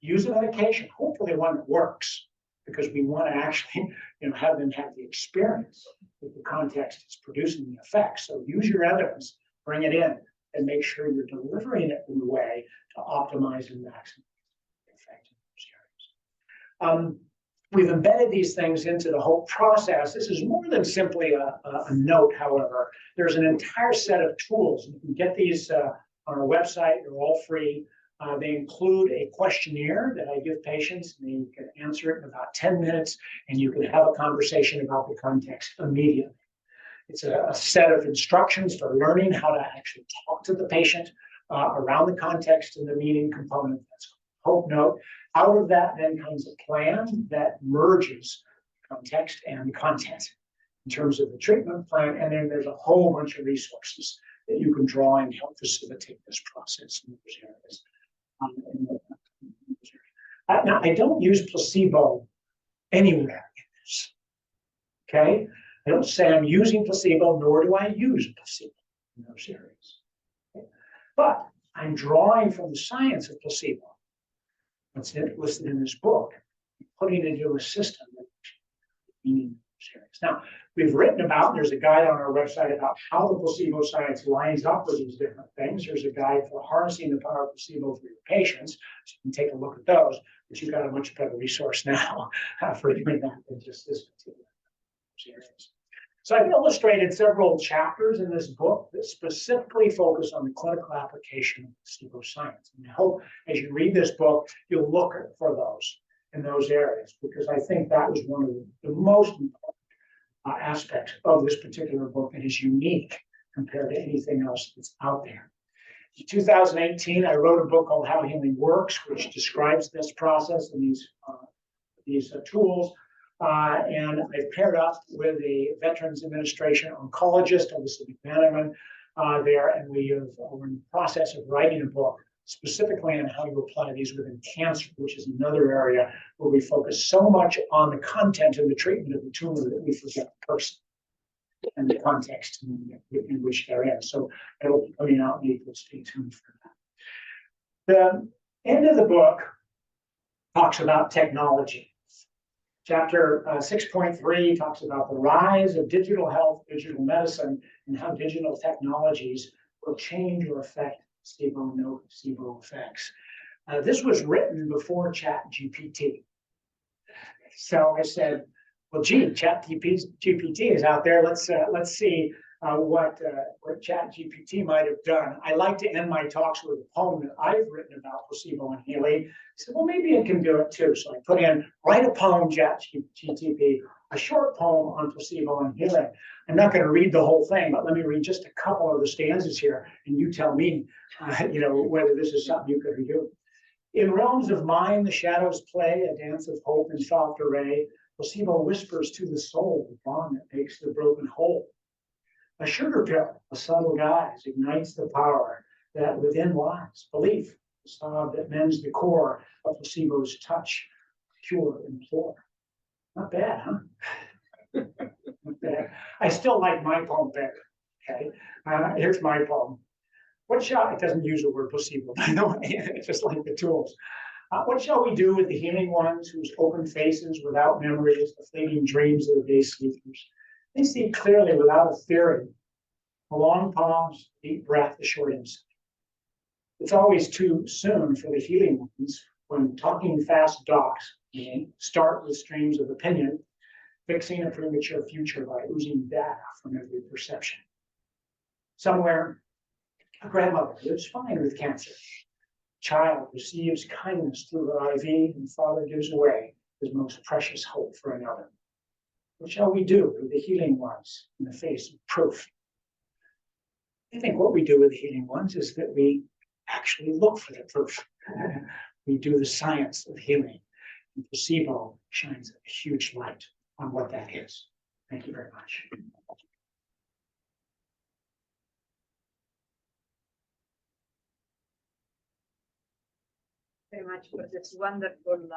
Speaker 1: Use a medication, hopefully one that works, because we want to actually, have them have the experience that the context is producing the effects. So use your evidence, bring it in, and make sure you're delivering it in a way to optimize and maximize the effect in those areas. We've embedded these things into the whole process. This is more than simply a note, however. There's an entire set of tools. You can get these on our website. They're all free. They include a questionnaire that I give patients, and you can answer it in about 10 minutes, and you can have a conversation about the context immediately. It's a set of instructions for learning how to actually talk to the patient around the context and the meaning component. That's Hope Note. Out of that then comes a plan that merges context and content. in terms of the treatment plan, and then there's a whole bunch of resources that you can draw and help facilitate this process in those areas. Now, I don't use placebo anywhere in this. Okay, I don't say I'm using placebo, nor do I use placebo in those areas. Okay? But I'm drawing from the science of placebo, what's listed in this book, putting it into a system that meaning those areas. Now, we've written about, there's a guide on our website about how the placebo science lines up with these different things. There's a guide for harnessing the power of placebo for your patients. So you can take a look at those, but you've got a much better resource now for doing that than just this particular areas. So I've illustrated several chapters in this book that specifically focus on the clinical application of placebo science. And I hope as you read this book, you'll look for those in those areas, because I think that was one of the most important aspects of this particular book that is unique compared to anything else that's out there. In 2018, I wrote a book called How Healing Works, which describes this process and these tools. And I've paired up with a Veterans Administration oncologist, Elizabeth McManaman, there, and we're in the process of writing a book specifically on how you apply these within cancer, which is another area where we focus so much on the content and the treatment of the tumor that we forget the person and the context in which they're in. So it'll be coming out in April. Stay tuned for that. The end of the book talks about technology. Chapter 6.3 talks about the rise of digital health, digital medicine, and how digital technologies will change or affect placebo and no placebo effects. This was written before ChatGPT. So I said, well, gee, ChatGPT is out there. Let's see what ChatGPT might have done. I like to end my talks with a poem that I've written about placebo and healing. I said, well, maybe it can do it too. So I put in, write a poem, ChatGPT, a short poem on placebo and healing. I'm not going to read the whole thing, but let me read just a couple of the stanzas here, and you tell me, whether this is something you could do. In realms of mind, the shadows play a dance of hope in soft array. Placebo whispers to the soul the bond that makes the broken whole. A sugar pill, a subtle guise, ignites the power that within lies. Belief, the salve that mends the core of placebo's touch, cure, implore. Not bad, huh? Not bad. I still like my poem better. Okay, here's my poem. What shall, it doesn't use the word placebo, by the way, it's just like the tools. What shall we do with the healing ones whose open faces without memories, the fleeting dreams of the day sleepers? They see clearly without a theory. A long pause, deep breath, a short insight. It's always too soon for the healing ones when talking fast docs start with streams of opinion, fixing a premature future by oozing data from every perception. Somewhere, a grandmother lives fine with cancer. Child receives kindness through her IV, and father gives away his most precious hope for another. What shall we do with the healing ones in the face of proof? I think what we do with the healing ones is that we actually look for the proof. We do the science of healing. And placebo shines a huge light on what that is. Thank you very much.
Speaker 2: Very much for this wonderful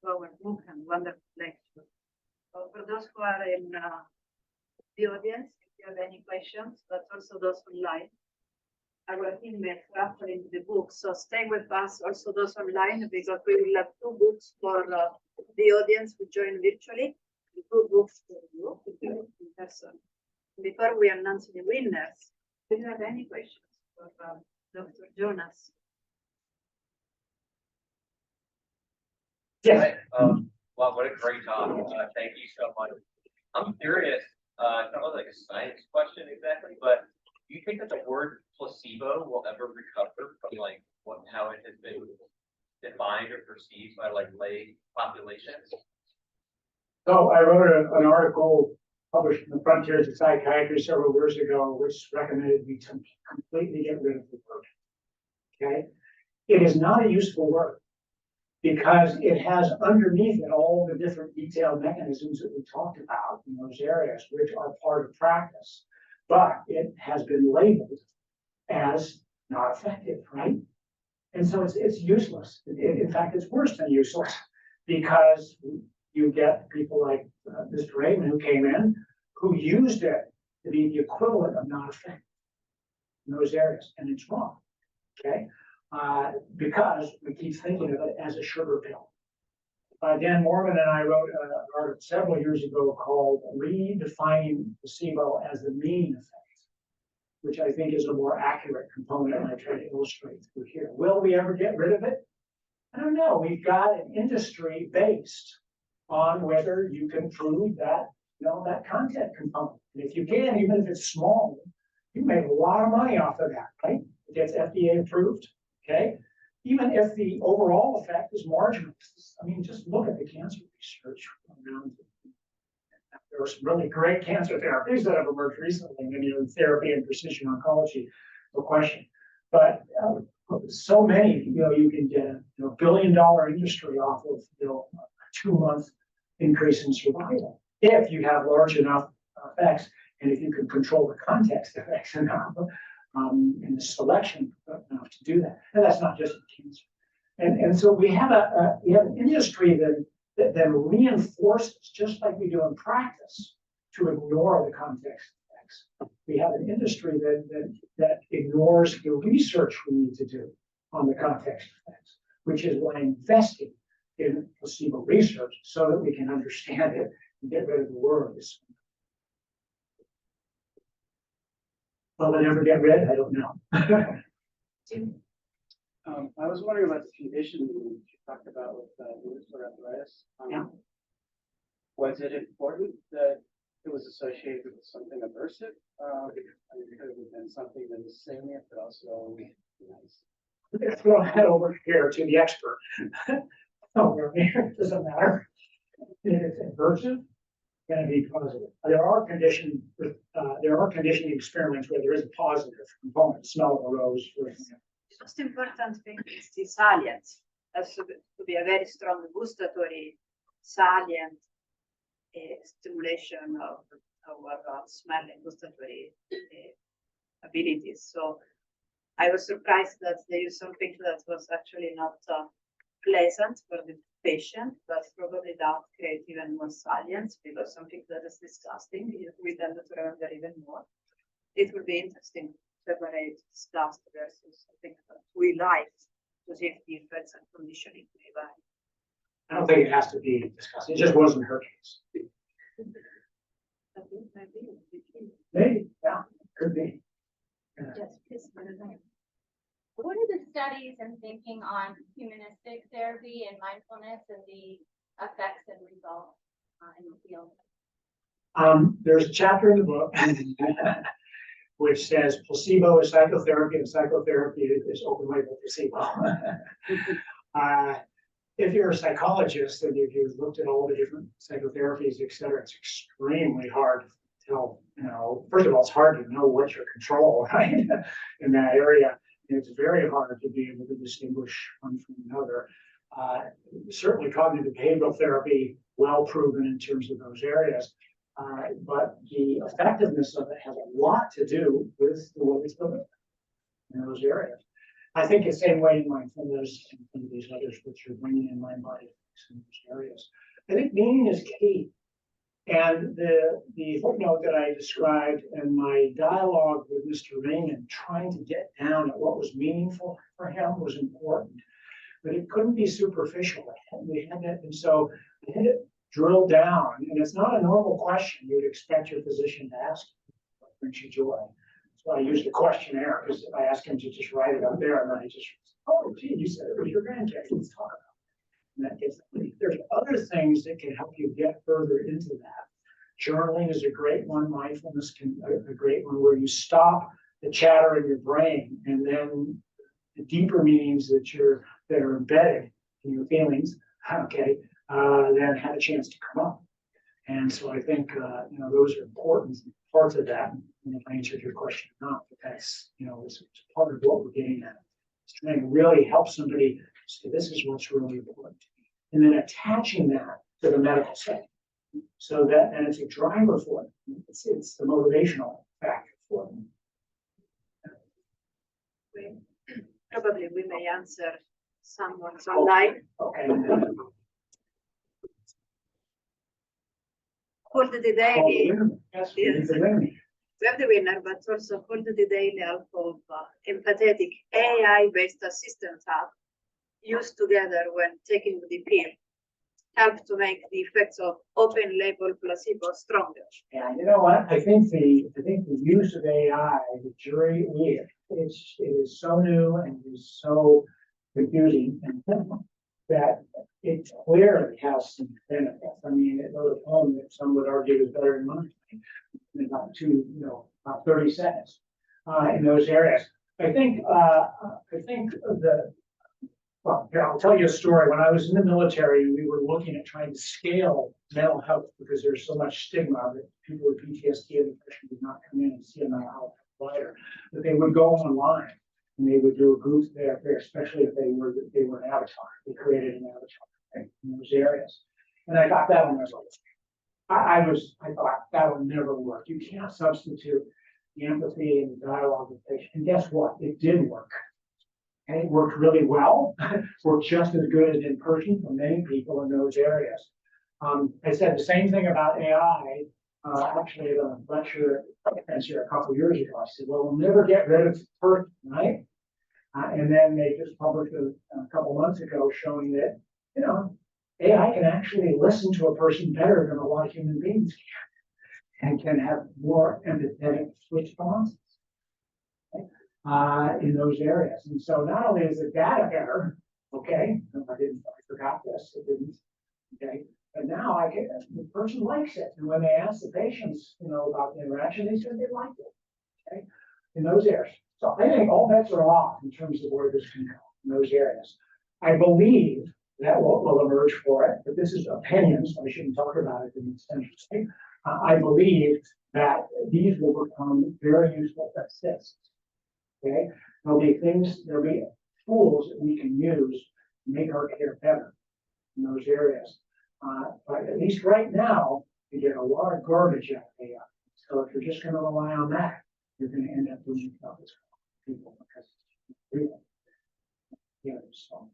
Speaker 2: flower book and wonderful lecture. For those who are in the audience, if you have any questions, but also those online, our teammates are offering the book, so stay with us, also those online, because we will have 2 books for the audience who join virtually, 2 books for you in person. Before we announce the winners, do you have any questions for Dr. Jonas?
Speaker 1: Yeah.
Speaker 3: Wow, what a great talk. Thank you so much. I'm curious, it's not like a science question exactly, but do you think that the word placebo will ever recover from how it has been defined or perceived by lay populations?
Speaker 1: So I wrote an article published in the Frontiers of Psychiatry several years ago, which recommended me to completely get rid of the word. Okay, it is not a useful word. because it has underneath it all the different detailed mechanisms that we talked about in those areas, which are part of practice. But it has been labeled as not effective, right? And so it's useless. In fact, it's worse than useless because you get people like Mr. Raymond who came in, who used it to be the equivalent of not effective in those areas, and it's wrong, okay? Because we keep thinking of it as a sugar pill. Dan Morgan and I wrote an article several years ago called Redefining Placebo as the Mean Effect, which I think is a more accurate component, and I try to illustrate through here. Will we ever get rid of it? I don't know. We've got an industry based on whether you can prove that, that content component. And if you can, even if it's small, you make a lot of money off of that, right? It gets FDA approved, okay? Even if the overall effect is marginal. I mean, just look at the cancer research around. There are some really great cancer therapies that have emerged recently, and therapy and precision oncology, no question. But so many, you can get a $1 billion industry off of a 2-month increase in survival if you have large enough effects, and if you can control the context effects enough in the selection enough to do that. And that's not just in cancer. And so we have an industry that then reinforces, just like we do in practice, to ignore the context effects. We have an industry that ignores the research we need to do on the context effects, which is why investing in placebo research so that we can understand it and get rid of the worries. Will it ever get rid? I don't know.
Speaker 4: I was wondering about the condition you talked about with rheumatoid arthritis.
Speaker 1: Yeah.
Speaker 4: Was it important that it was associated with something aversive? It could have been something that was salient, but also nice.
Speaker 1: I'm going to throw that over here to the expert. Over here, it doesn't matter. If it's aversive, going to be positive. There are conditioning experiments where there is a positive component, smell of a rose, for example.
Speaker 2: The most important thing is the salience. Has to be a very strong gustatory salient stimulation of our smell and gustatory abilities. So I was surprised that they used something that was actually not pleasant for the patient, but probably that create even more salience, because something that is disgusting, we tend to remember even more. It would be interesting to separate disgust versus something that we like, to see if the effects and conditioning we like.
Speaker 1: I don't think it has to be discussed. It just wasn't her case. Maybe, yeah, could be.
Speaker 5: Yes, please. What are the studies and thinking on humanistic therapy and mindfulness and the effects and results in the field?
Speaker 1: There's a chapter in the book which says placebo is psychotherapy and psychotherapy is open label placebo. If you're a psychologist and if you've looked at all the different psychotherapies, et cetera, it's extremely hard to tell. First of all, it's hard to know what your control, right, in that area. It's very hard to be able to distinguish one from another. Certainly cognitive behavioral therapy, well proven in terms of those areas. But the effectiveness of it has a lot to do with the way it's delivered in those areas. I think the same way in mindfulness and some of these others, which are bringing in mind body in those areas. I think meaning is key. And the footnote that I described in my dialogue with Mr. Raymond, trying to get down at what was meaningful for him was important. But it couldn't be superficial. We had that, and so I had to drill down. And it's not a normal question you would expect your physician to ask. What brings you joy? That's why I use the questionnaire, because if I ask him to just write it up there, and then I just, oh, gee, you said it was your grandkid. Let's talk about it. And that gets, there's other things that can help you get further into that. Journaling is a great one. Mindfulness can a great one, where you stop the chatter in your brain, and then the deeper meanings that are embedded in your feelings, okay, then have a chance to come up. And so I think those are important parts of that. And if I answered your question or not, but that's it's part of what we're getting at. It's trying to really help somebody say, this is what's really important to me. And then attaching that to the medical setting. So that, and it's a driver for them. It's the motivational factor for them.
Speaker 2: Probably we may answer someone's online.
Speaker 1: Okay.
Speaker 2: Hold the daily.
Speaker 1: Yes, we need the winner.
Speaker 2: We have the winner, but also Hold the Daily help of empathetic AI-based assistance app used together when taking the pill help to make the effects of open label placebo stronger.
Speaker 1: Yeah, you know what? I think the use of AI, the jury, it is so new and is so confusing and that it clearly has some benefits. I mean, it wrote a poem that some would argue is better than mine in about about 30 seconds in those areas. I think well, here, I'll tell you a story. When I was in the military, we were looking at trying to scale mental health because there's so much stigma that people with PTSD and depression did not come in and see a mental health provider. But they would go online and they would do a group therapy, especially if they were an avatar. They created an avatar, right, in those areas. And I thought that one was I thought that will never work. You can't substitute the empathy and the dialogue with patients. And guess what? It did work. And it worked really well, worked just as good as in person for many people in those areas. I said the same thing about AI, actually at a lecture here a couple of years ago. I said, well, we'll never get rid of person, right? And then they just published a couple months ago showing that, AI can actually listen to a person better than a lot of human beings can, and can have more empathetic responses. In those areas. And so not only is the data better, okay, I forgot this, it didn't, okay, but now the person likes it. And when they ask the patients, about the interaction, they said they liked it, okay, in those areas. So I think all bets are off in terms of where this can go in those areas. I believe that will emerge for it, but this is opinion, so I shouldn't talk about it in this interesting. I believe that these will become very useful assists. Okay, there'll be tools that we can use to make our care better in those areas. But at least right now, you get a lot of garbage out of AI. So if you're just going to rely on that, you're going to end up losing this people because it's real. So.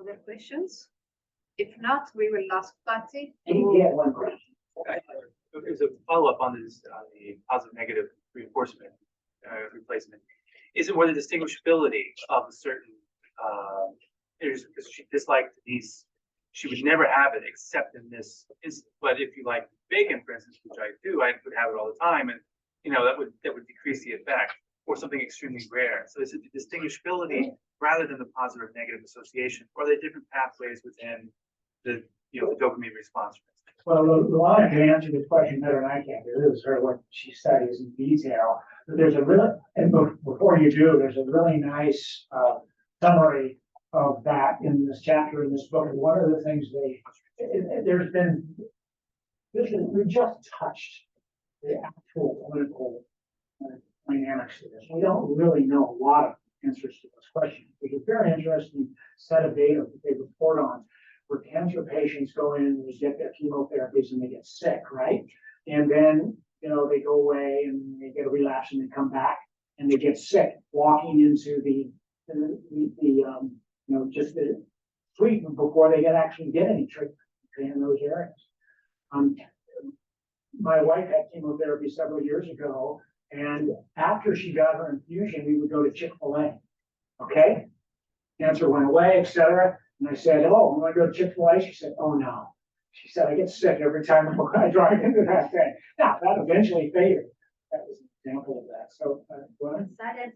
Speaker 2: Other questions? If not, we will ask Patty.
Speaker 1: Yeah, one question.
Speaker 6: As a follow-up on this, the positive negative reinforcement replacement, is it more the distinguishability of a certain areas because she disliked these, she would never have it except in this instance. But if you like bacon, for instance, which I do, I would have it all the time, and that would decrease the effect, or something extremely rare. So is it the distinguishability rather than the positive or negative association, or are there different pathways within the the dopamine response?
Speaker 1: Well, Luana can answer this question better than I can. This is her what she studies in detail. But there's a really, and before you do, there's a really nice summary of that in this chapter in this book. And one of the things we just touched the actual clinical dynamics of this. We don't really know a lot of answers to this question. There's a very interesting set of data that they report on where cancer patients go in and they get their chemotherapies and they get sick, right? And then, they go away and they get a relapse and they come back and they get sick walking into the just the treatment before they actually get any treatment in those areas. My wife had chemotherapy several years ago, and after she got her infusion, we would go to Chick-fil-A. Okay? Cancer went away, etc. And I said, "Oh, I'm going to go to Chick-fil-A." She said, "Oh, no." She said, "I get sick every time I drive into that thing." Now, that eventually faded. That was an example of that. So,
Speaker 5: Silence